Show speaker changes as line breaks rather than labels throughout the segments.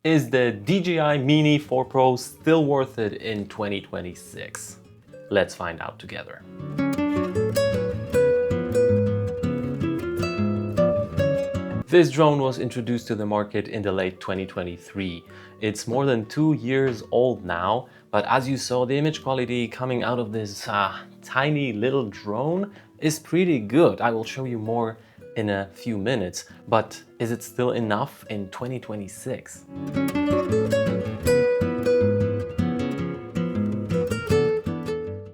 Is the DJI Mini 4 Pro still worth it in 2026? Let's find out together. This drone was introduced to the market in the late 2023. It's more than 2 years old now, but as you saw, the image quality coming out of this tiny little drone is pretty good. I will show you more in a few minutes, but is it still enough in 2026?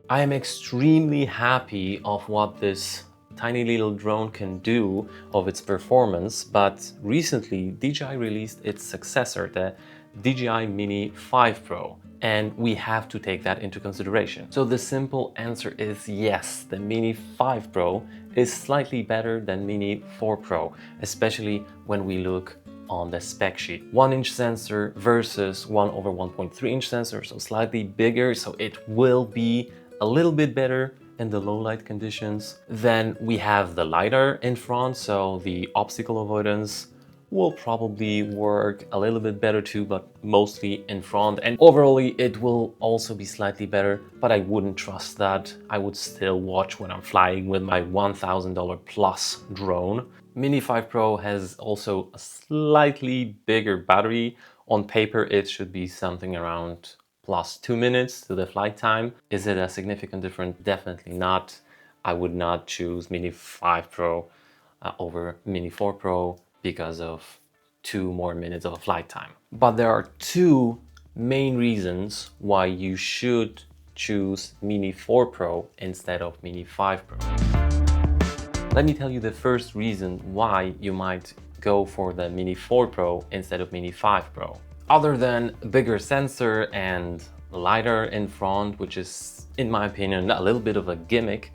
I am extremely happy of what this tiny little drone can do, of its performance, but recently DJI released its successor, the DJI Mini 5 Pro, and we have to take that into consideration. So the simple answer is yes, the Mini 5 Pro is slightly better than Mini 4 Pro, especially when we look on the spec sheet. 1-inch sensor versus 1/1.3-inch sensor, so slightly bigger, so it will be a little bit better in the low light conditions. Then we have the LiDAR in front, so the obstacle avoidance will probably work a little bit better too, but mostly in front. And overall, it will also be slightly better, but I wouldn't trust that. I would still watch when I'm flying with my $1,000 plus drone. Mini 5 Pro has also a slightly bigger battery. On paper, it should be something around plus 2 minutes to the flight time. Is it a significant difference? Definitely not. I would not choose Mini 5 Pro over Mini 4 Pro because of 2 more minutes of flight time. But there are 2 main reasons why you should choose Mini 4 Pro instead of Mini 5 Pro. Let me tell you the first reason why you might go for the Mini 4 Pro instead of Mini 5 Pro. Other than bigger sensor and LiDAR in front, which is, in my opinion, a little bit of a gimmick,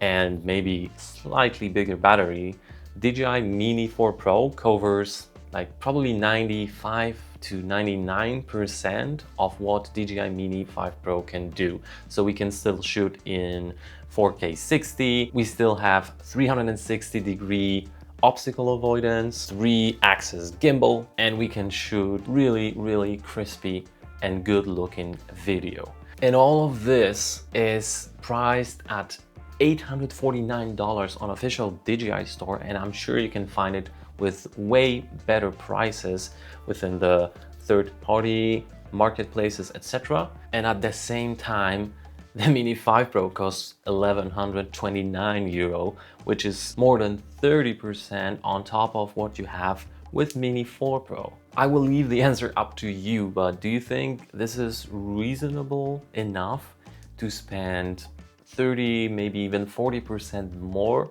and maybe slightly bigger battery, DJI Mini 4 Pro covers like probably 95 to 99% of what DJI Mini 5 Pro can do. So we can still shoot in 4K 60, we still have 360-degree obstacle avoidance, 3-axis gimbal, and we can shoot really crispy and good looking video. And all of this is priced at $849 on official DJI store, and I'm sure you can find it with way better prices within the third-party marketplaces, etc. And at the same time, the Mini 5 Pro costs €1,129, which is more than 30% on top of what you have with Mini 4 Pro. I will leave the answer up to you, but do you think this is reasonable enough to spend 30, maybe even 40% more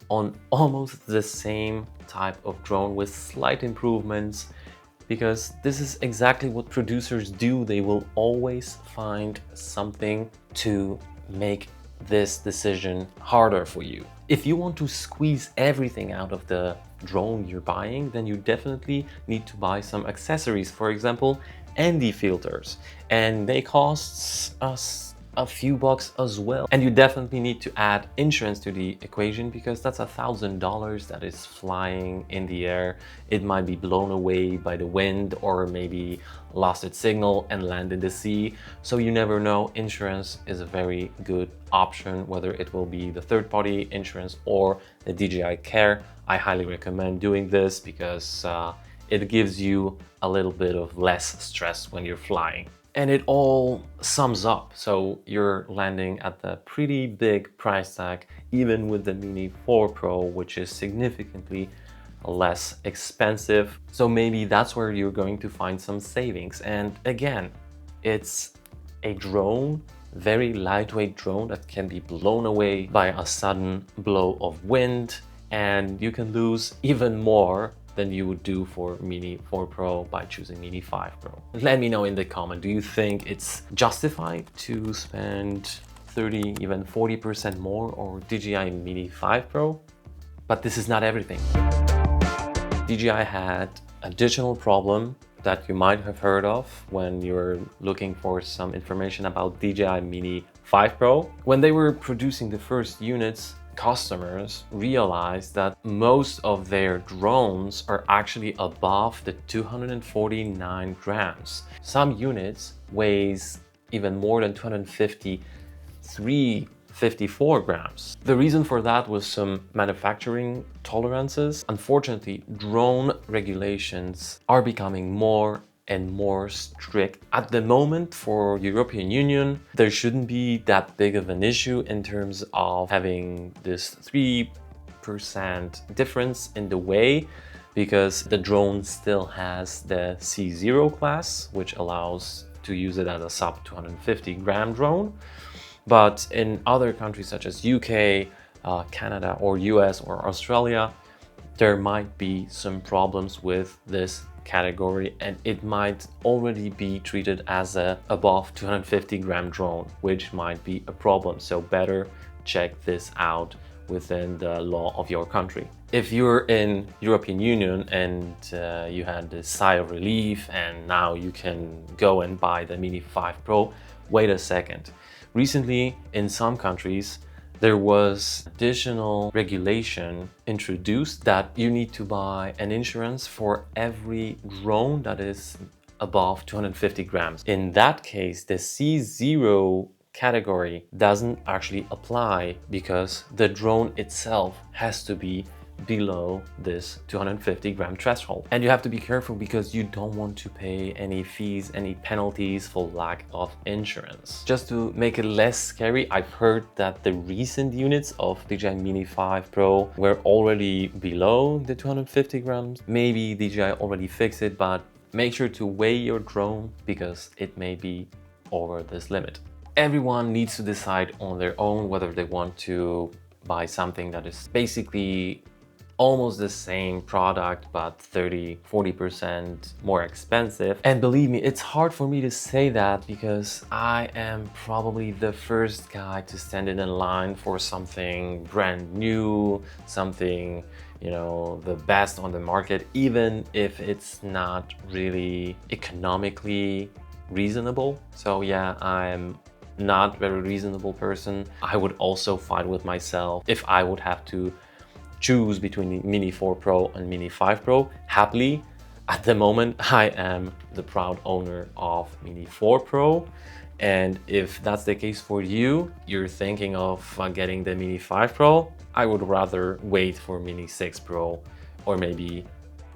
on almost the same type of drone with slight improvements? Because this is exactly what producers do. They will always find something to make this decision harder for you. If you want to squeeze everything out of the drone you're buying, then you definitely need to buy some accessories. For example, ND filters, and they cost us a few bucks as well. And you definitely need to add insurance to the equation, because that's $1,000 that is flying in the air. It might be blown away by the wind, or maybe lost its signal and land in the sea. So you never know. Insurance is a very good option, whether it will be the third-party insurance or the DJI Care. I highly recommend doing this because it gives you a little bit of less stress when you're flying. And it all sums up, so you're landing at the pretty big price tag, even with the Mini 4 Pro, which is significantly less expensive. So maybe that's where you're going to find some savings. And again, it's a drone, very lightweight drone that can be blown away by a sudden blow of wind, and you can lose even more than you would do for Mini 4 Pro by choosing Mini 5 Pro. Let me know in the comment, do you think it's justified to spend 30, even 40% more or DJI Mini 5 Pro? But this is not everything. DJI had additional problem that you might have heard of when you're looking for some information about DJI Mini 5 Pro. When they were producing the first units, customers realize that most of their drones are actually above the 249 grams. Some units weighs even more than 253, 54 grams. The reason for that was some manufacturing tolerances. Unfortunately, drone regulations are becoming more and more strict. At the moment, for European Union, there shouldn't be that big of an issue in terms of having this 3% difference in the weight, because the drone still has the C0 class, which allows to use it as a sub 250 gram drone. But in other countries such as UK, Canada, or US or Australia, there might be some problems with this category, and it might already be treated as a above 250 gram drone, which might be a problem. So better check this out within the law of your country. If you're in European Union and you had this sigh of relief and now you can go and buy the Mini 5 Pro, wait a second. Recently, in some countries, there was additional regulation introduced that you need to buy an insurance for every drone that is above 250 grams. In that case, the C0 category doesn't actually apply because the drone itself has to be below this 250 gram threshold. And you have to be careful because you don't want to pay any fees, any penalties for lack of insurance. Just to make it less scary, I've heard that the recent units of DJI Mini 5 Pro were already below the 250 grams. Maybe DJI already fixed it, but make sure to weigh your drone because it may be over this limit. Everyone needs to decide on their own whether they want to buy something that is basically almost the same product but 30-40% more expensive. And believe me, it's hard for me to say that because I am probably the first guy to stand in a line for something brand new, something, you know, the best on the market, even if it's not really economically reasonable. So yeah, I'm not very reasonable person. I would also fight with myself if I would have to choose between the Mini 4 Pro and Mini 5 Pro. Happily, at the moment, I am the proud owner of Mini 4 Pro. And if that's the case for you, you're thinking of getting the Mini 5 Pro, I would rather wait for Mini 6 Pro or maybe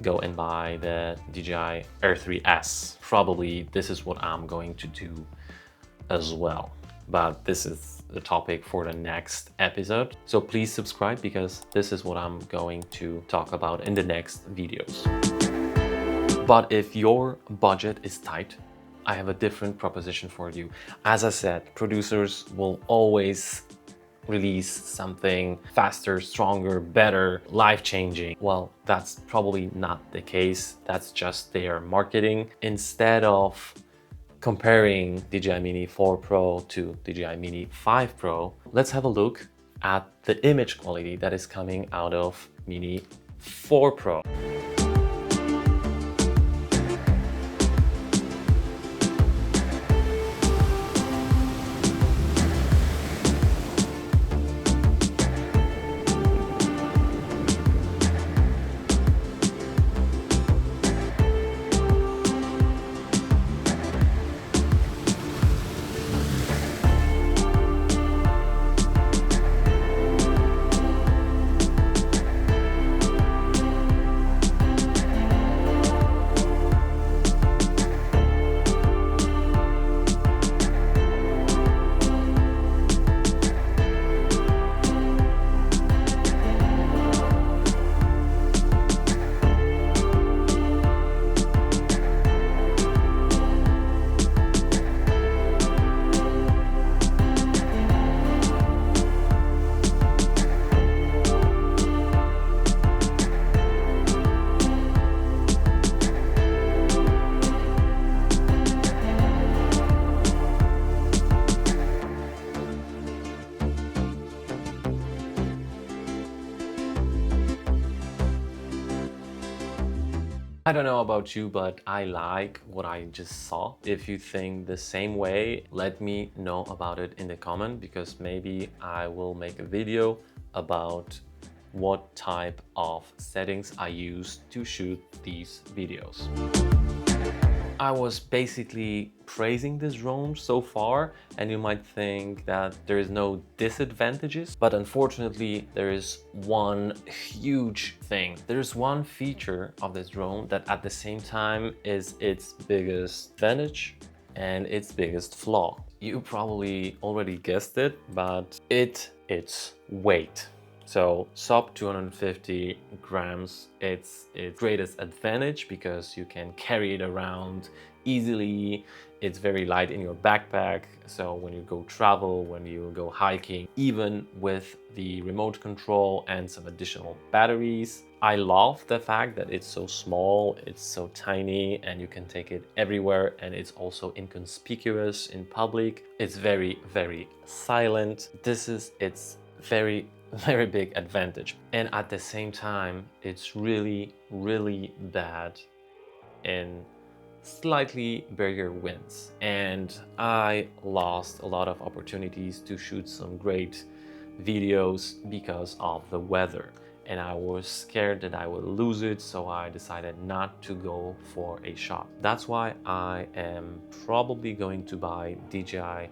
go and buy the DJI Air 3S. Probably this is what I'm going to do as well. But this is the topic for the next episode. So please subscribe because this is what I'm going to talk about in the next videos. But if your budget is tight, I have a different proposition for you. As I said, producers will always release something faster, stronger, better, life-changing. Well, that's probably not the case. That's just their marketing. Instead of comparing DJI Mini 4 Pro to DJI Mini 5 Pro, let's have a look at the image quality that is coming out of Mini 4 Pro. I don't know about you, but I like what I just saw. If you think the same way, let me know about it in the comment because maybe I will make a video about what type of settings I use to shoot these videos. I was basically praising this drone so far, and you might think that there is no disadvantages, but unfortunately there is one huge thing. There's one feature of this drone that at the same time is its biggest advantage and its biggest flaw. You probably already guessed it, but it's weight. So sub 250 grams, it's its greatest advantage because you can carry it around easily. It's very light in your backpack. So when you go travel, when you go hiking, even with the remote control and some additional batteries, I love the fact that it's so small, it's so tiny, and you can take it everywhere, and it's also inconspicuous in public. It's very, very silent. This is its very big advantage. And at the same time, it's really, really bad in slightly bigger winds. And I lost a lot of opportunities to shoot some great videos because of the weather. And I was scared that I would lose it, so I decided not to go for a shot. That's why I am probably going to buy DJI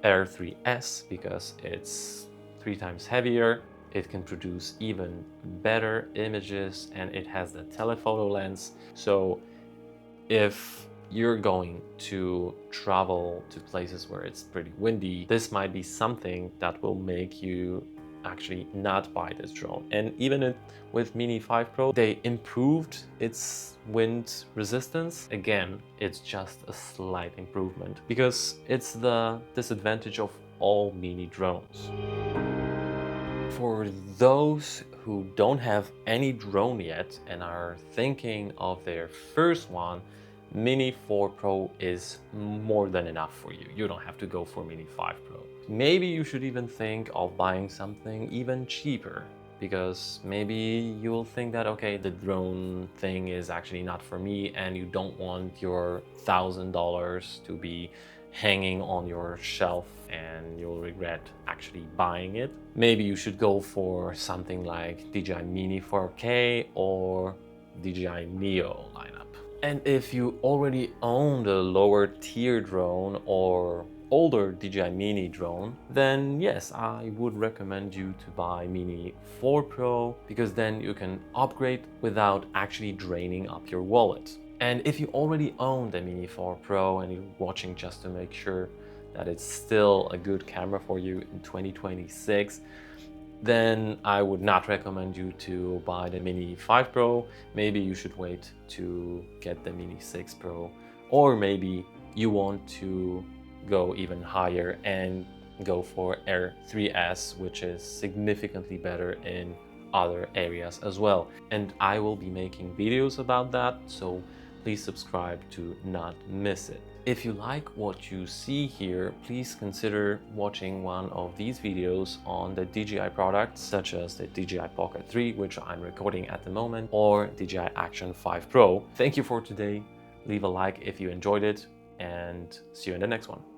Air 3S, because it's 3 times heavier, it can produce even better images, and it has the telephoto lens. So if you're going to travel to places where it's pretty windy, this might be something that will make you actually not buy this drone. And even with Mini 5 Pro, they improved its wind resistance. Again, it's just a slight improvement because it's the disadvantage of all Mini drones. For those who don't have any drone yet and are thinking of their first one, Mini 4 Pro is more than enough for you. You don't have to go for Mini 5 Pro. Maybe you should even think of buying something even cheaper, because maybe you'll think that, okay, the drone thing is actually not for me, and you don't want your $1,000 to be hanging on your shelf and you'll regret actually buying it. Maybe you should go for something like DJI Mini 4K or DJI Neo lineup. And if you already own the lower tier drone or older DJI Mini drone, then yes, I would recommend you to buy Mini 4 Pro, because then you can upgrade without actually draining up your wallet. And if you already own the Mini 4 Pro and you're watching just to make sure that it's still a good camera for you in 2026, then I would not recommend you to buy the Mini 5 Pro. Maybe you should wait to get the Mini 6 Pro, or maybe you want to go even higher and go for Air 3S, which is significantly better in other areas as well. And I will be making videos about that, so please subscribe to not miss it. If you like what you see here, please consider watching one of these videos on the DJI products, such as the DJI Pocket 3, which I'm recording at the moment, or DJI Action 5 Pro. Thank you for today. Leave a like if you enjoyed it, and see you in the next one.